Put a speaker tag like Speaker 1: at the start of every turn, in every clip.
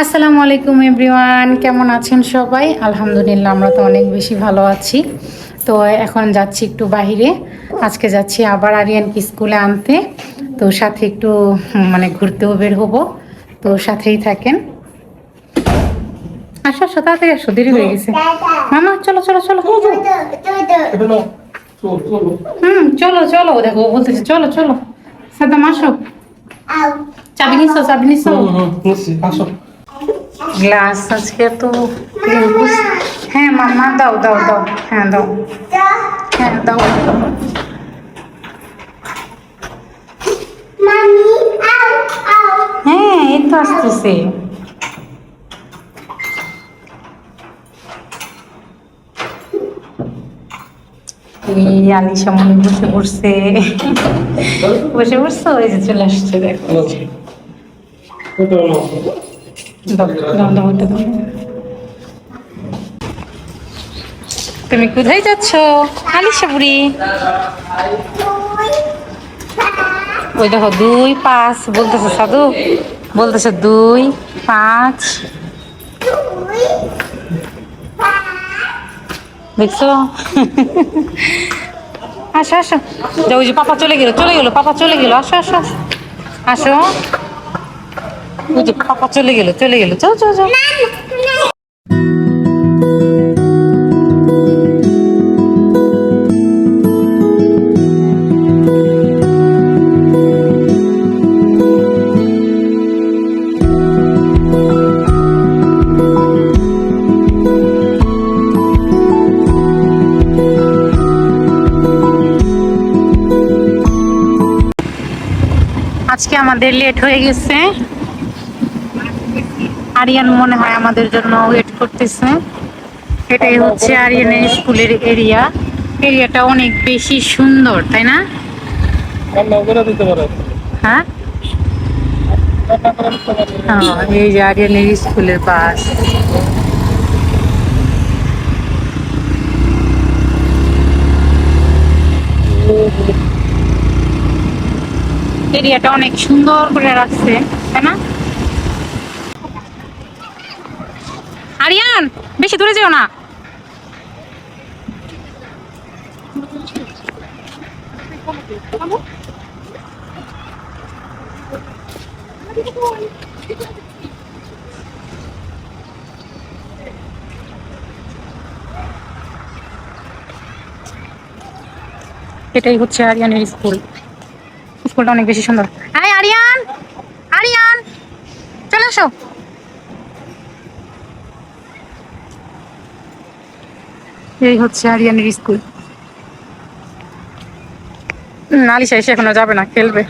Speaker 1: আসসালামু আলাইকুম এভরিওয়ান, কেমন আছেন সবাই? আলহামদুলিল্লাহ, আমরা তো অনেক বেশি ভালো আছি। তো এখন যাচ্ছি একটু বাইরে। আজকে যাচ্ছি আবার আরিয়ানকে স্কুলে আনতে। তো সাথে একটু মানে ঘুরতেও বের হবো। তো সাথেই থাকেন। আসো আসো, তাড়াতাড়ি আসো, দেরি হয়ে গেছে। মামা চলো চলো চলো। চলো চলো, দেখো ও বলতেছে চলো চলো। সাদ্দাম আসো। চাবি নিছো? চাবি নিছো? আসো। গ্লাস আজকে তো হ্যাঁ মাম্মা, দাও দাও দাও, হ্যাঁ দাও, হ্যাঁ দাও। হ্যাঁ এই তো আসতেছে। এই আলিশা মনে বসে পড়ছে, বসে পড়ছো, এই যে চলে আসছে, দেখো। দাও দাও দাও, ওটা দাও। তুমি কোথায় যাচ্ছ আলিশা বুড়ি? ওই দেখো 2 5 বলতেছে, সাধু বলতেছে 2 5। দেখছো? আসো আসো, যাও, ওই যে পাপা চলে গেল, চলে গেল, পাপা চলে গেল, আসো আসো আসো আসো। ওই যে পাপা চলে গেল, চলে গেল, যাও যাও যাও। আজকে আমাদের লেট হয়ে গেছে। আরিয়ান মনে হয় আমাদের জন্য ওয়েট করতেছে। এটাই হচ্ছে আরিয়ানের স্কুলের এরিয়া। এরিয়াটা অনেক বেশি সুন্দর, তাই না? হ্যাঁ, এই যে আরিয়ানের স্কুলের বাস। এরিয়াটা অনেক সুন্দর করে রাখছে, তাই না? আরিয়ান বেশি দূরে যেও না। এটাই হচ্ছে আরিয়ানের স্কুল। স্কুলটা অনেক বেশি সুন্দর। হ্যাঁ আরিয়ান, আরিয়ান চলে আসো। এই হচ্ছে আরিয়ানের স্কুল। আলিশা এসে এখনো যাবে না, খেলবে।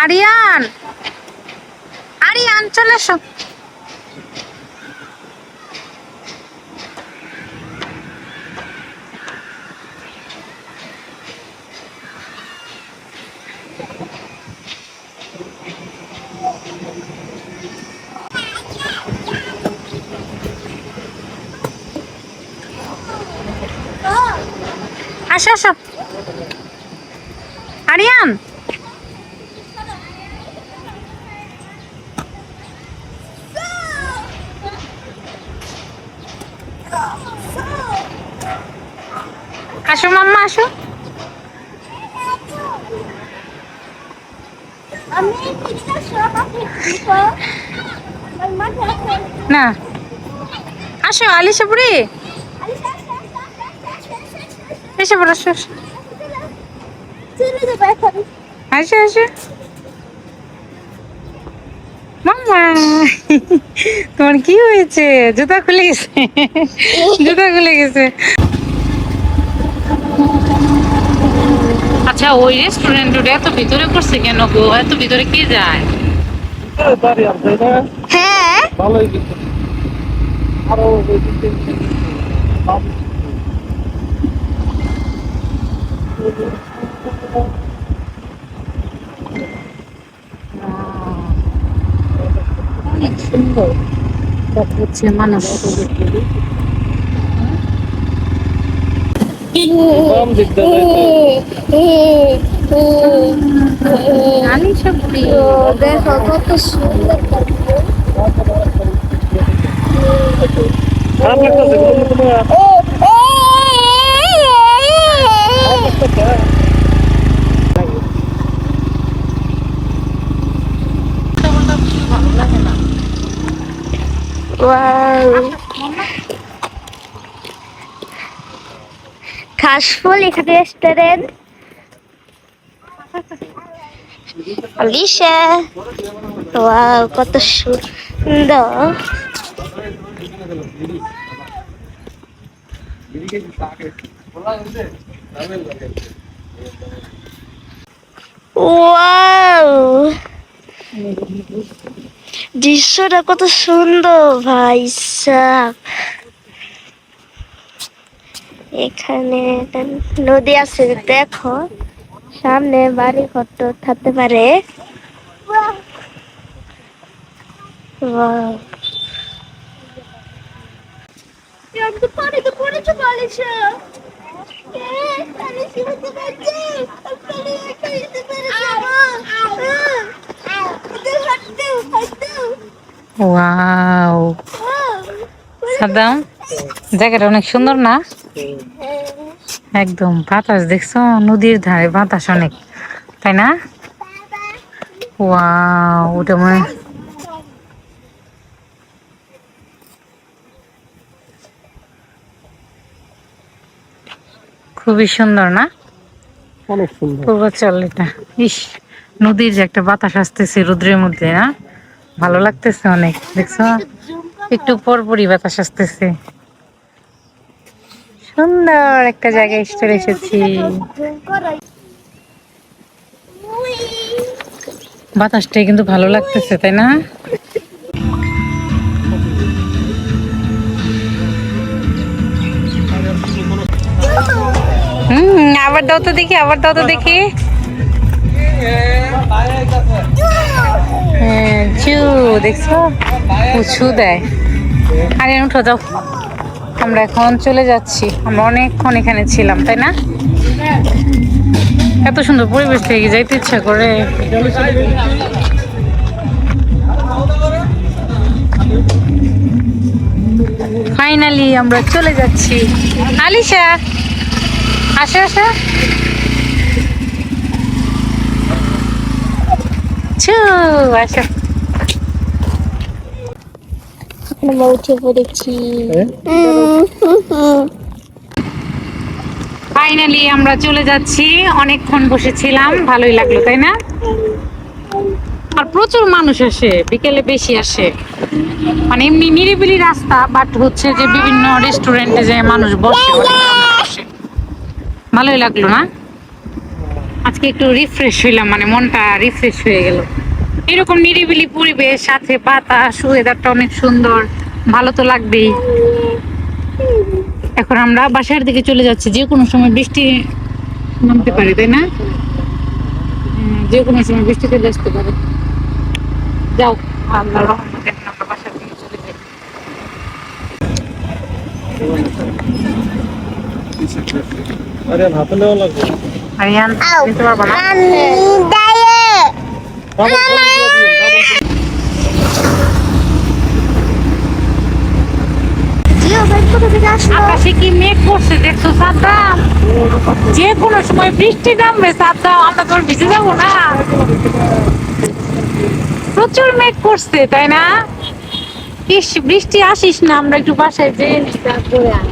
Speaker 1: আরিয়ান, আরিয়ান চলে আসো। আসো আসো আরিয়ান। আসো মাম্মা আসো। না আসো আলিশা বুড়ি, এসে পড়ো, আসো আসো আসো মাম্মা। তোমার কি হয়েছে? জুতা খুলে গেছে, জুতা খুলে গেছে। আচ্ছা, ওই রেস্টুরেন্ট এত ভিতরে করছে কেন গো? এত ভিতরে কে যায়? হ্যাঁ ভালোই কিন্তু আরো অনেক সুন্দর। হচ্ছে মানুষ।
Speaker 2: দেখো কত সুন্দর ঘাসফুল এখানে রেস্টুরেন্ট আলিশা ওয়াও কত সুন্দর ওয়াও দৃশ্যটা কত সুন্দর ভাই সাব এখানে একটা নদী আছে দেখো সামনে বাড়ি ঘর থাকতে পারে Wow. আমি তো পানিতে পড়েছি বালিশা
Speaker 1: ওয়াও সাদ্দাম, জায়গাটা অনেক সুন্দর না? একদম বাতাস দেখছো, নদীর ধারে বাতাস অনেক, তাই না? ওয়াও, ওটা মনে খুবই সুন্দর না?
Speaker 3: অনেক সুন্দর
Speaker 1: পূর্বাচল এটা। ইস, নদীর যে একটা বাতাস আসতেছে রোদ্রের মধ্যে, না ভালো লাগতেছে অনেক, দেখছো একটু পরপরই বাতাস আসতেছে। সুন্দর একটা জায়গায় চলে এসেছি, বাতাসটা কিন্তু ভালো লাগতেছে, তাই না? আবার দাও তো দেখি, আবার দাও তো দেখি। হ্যাঁ, চু দেখছো, উঁচু দেয়। আরে উঠো যাও, আমরা এখন চলে যাচ্ছি। আমরা অনেকক্ষণ এখানে ছিলাম, তাই না? এত সুন্দর পরিবেশ থেকে যাইতে ইচ্ছা করে। ফাইনালি আমরা চলে যাচ্ছি। আলিশা আসো আসো, ছু আসো।
Speaker 2: আমরা উঠে পড়েছি
Speaker 1: ফাইনালি আমরা চলে যাচ্ছি। অনেকক্ষণ বসেছিলাম, ভালোই লাগলো, তাই না? আর প্রচুর মানুষ আসে, বিকেলে বেশি আসে। মানে এমনি নিরিবিলি রাস্তা, বাট হচ্ছে যে বিভিন্ন রেস্টুরেন্টে যে মানুষ বসে, ভালোই লাগলো না? আজকে একটু রিফ্রেশ হইলাম, মানে মনটা রিফ্রেশ হয়ে গেল। এরকম নিরিবিলি পরিবেশ, সাথে বাতাস, ওয়েদারটা অনেক সুন্দর, ভালো তো লাগবেই। এখন আমরা বাসার দিকে চলে যাচ্ছি। যে কোনো সময় বৃষ্টি নামতে পারে, তাই না? যে কোনো সময় বৃষ্টি চলে আসতে পারে। যাও, আল্লাহর রহমতে আমরা বাসার দিকে চলে যাই।
Speaker 3: আরে হাতে নেওয়া লাগবে।
Speaker 1: আরিয়ান নিতে পারবা না? আকাশে কি মেঘ করছে দেখছো সাদ্দাম? যে কোনো সময় বৃষ্টি নামবে সাদ্দাম, আমরা তোর ভিজে যাবো না? প্রচুর মেঘ করছে, তাই না? ইস, বৃষ্টি আসিস না, আমরা একটু বাসায় যেয়ে নিই, তারপরে আয়।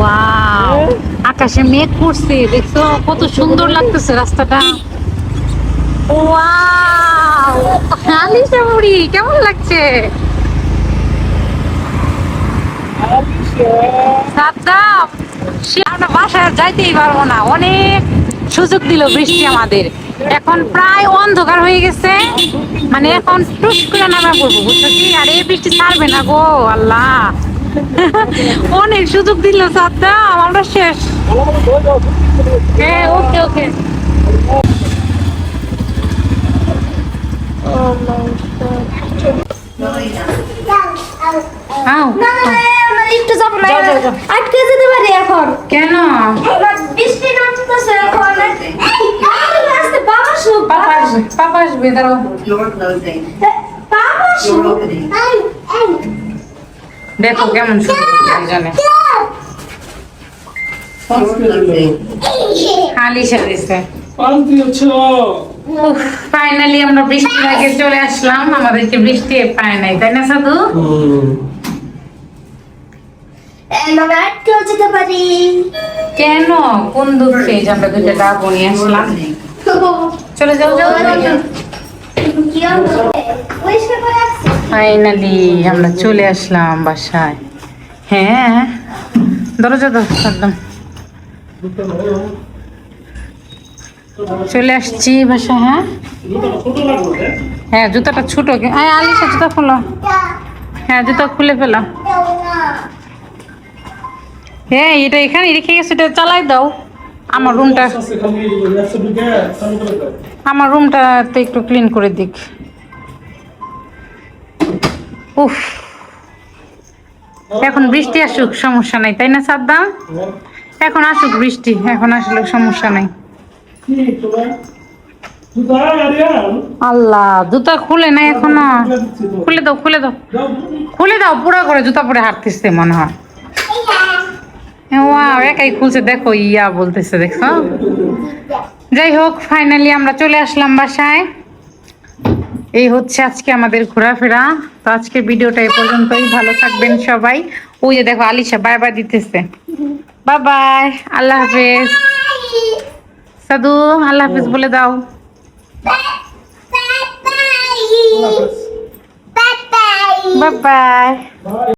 Speaker 1: ওয়াও, আকাশে মেঘ করছে দেখছো, কত সুন্দর লাগতেছে রাস্তাটা। ওয়াও, আলিশা বুড়ি কেমন লাগছে? সাদ্দাম, সে আমরা বাসায় যাইতেই পারবো না, অনেক সুযোগ দিল বৃষ্টি আমাদের। এখন প্রায় অন্ধকার হয়ে গেছে, মানে এখন টুস করে নামা পড়বো, বুঝছো কি? আর এই বৃষ্টি ছাড়বে না গো আল্লাহ। অনেক সুযোগ দিল সাদ্দাম, আমরা শেষ। হ্যাঁ, ওকে ওকে। আও
Speaker 2: না না আমরা লিফটে যাব না
Speaker 1: যাও, যাও, যাও।
Speaker 2: আটকে যেতে পারি এখন
Speaker 1: কেন
Speaker 2: বৃষ্টি নামতেছে এখন আস্তে বাবা শুভ
Speaker 1: পাপা আসবে দাঁড়াও
Speaker 2: বাবা শুভ
Speaker 1: দেখো কেমন শুরু করছে জানে আলিশা দিছে
Speaker 3: পাঁচ দিয়েছো
Speaker 1: ফাইনালি আমরা বৃষ্টির আগে চলে আসলাম আমাদেরকে বৃষ্টি পায় নাই তাই না সাধু
Speaker 2: আমরা আটকেও যেতে পারি
Speaker 1: কেন কোন দুঃখে যে আমরা দুইটা ডাব নিয়ে আসলাম চলে যাও যাও
Speaker 2: কি হবে পরিষ্কার করে আসছি
Speaker 1: ফাইনালি আমরা চলে আসলাম বাসায় হ্যাঁ দরজা দাও একদম চলে আসছি বাসায় হ্যাঁ
Speaker 3: ছোট লাগবে
Speaker 1: হ্যাঁ জুতাটা ছোট আলিশা জুতা খোলো হ্যাঁ জুতা খুলে ফেলো হ্যাঁ এটা এখানে রেখে গেছে এটা চালাই দাও আমার রুমটা আমার রুমটা তো একটু ক্লিন করে দিক উফ এখন বৃষ্টি আসুক সমস্যা নাই তাই না সাদ্দাম এখন আসুক বৃষ্টি এখন আসলে সমস্যা নাই আল্লাহ জুতা খুলে নাই এখনো খুলে দাও খুলে দাও খুলে দাও পুরো করে জুতা পরে হাঁটতেছে মনে হয় ওয়াও একাই খুলছে দেখো ইয়া বলতেছে দেখছো যাই হোক ফাইনালি আমরা চলে আসলাম বাসায় এই হচ্ছে আজকে আমাদের ঘোরাফেরা তো আজকের ভিডিওটা এই পর্যন্তই ভালো থাকবেন সবাই ওই যে দেখো আলিশা বাই বাই দিতেছে বাই বাই আল্লাহ হাফেজ সাধু আল্লাহ হাফেজ বলে দাও বাই বাই